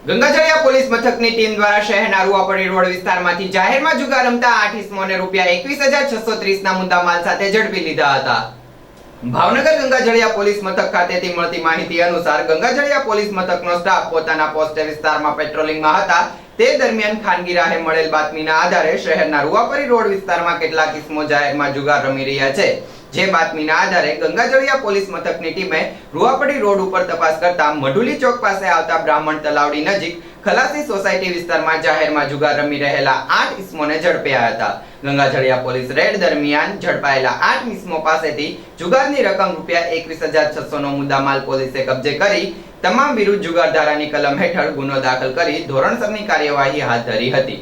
Gangajaliya police મથકની team દ્વારા શહેરના રૂવાપડી રોડ વિસ્તારમાંથી જાહેરમાં જુગાર રમતા 8 ઇસમોને ₹21,630 ના મુદ્દામાલ સાથે ઝડપી લીધા હતા. ભાવનગર ગંગાજળિયા પોલીસ મથક ખાતેથી મળતી માહિતી અનુસાર ગંગાજળિયા પોલીસ મથકનો સ્ટાફ પોતાના પોસ્ટ વિસ્તારમાં પેટ્રોલિંગમાં હતા. તે દરમિયાન ખાનગી રાહે મળેલ બાતમીના આધારે શહેરના રૂવાપડી રોડ વિસ્તારમાં કેટલાક ઇસમો જાહેરમાં જુગાર રમી રહ્યા છે. જે બાતમીના આધારે ગંગાજળિયા પોલીસ મથકની ટીમે રૂવાપડી રોડ ઉપર તપાસ કરતા મઢુલી ચોક પાસે આવતા બ્રાહ્મણ તલાવડી નજીક ખલાસી સોસાયટી વિસ્તારમાં જાહેરમાં જુગાર રમી રહેલા 8 ઇસમોને ઝડપ્યા હતા. ગંગાજળિયા પોલીસ રેડ દરમિયાન ઝડપાયેલા 8 ઇસમો પાસેથી જુગારની રકમ ₹21,600 નો મુદ્દામાલ પોલીસે કબજે કરી તમામ વિરુદ્ધ જુગાર ધારાની કલમ હેઠળ ગુનો દાખલ કરી ધોરણસરની કાર્યવાહી હાથ ધરી હતી.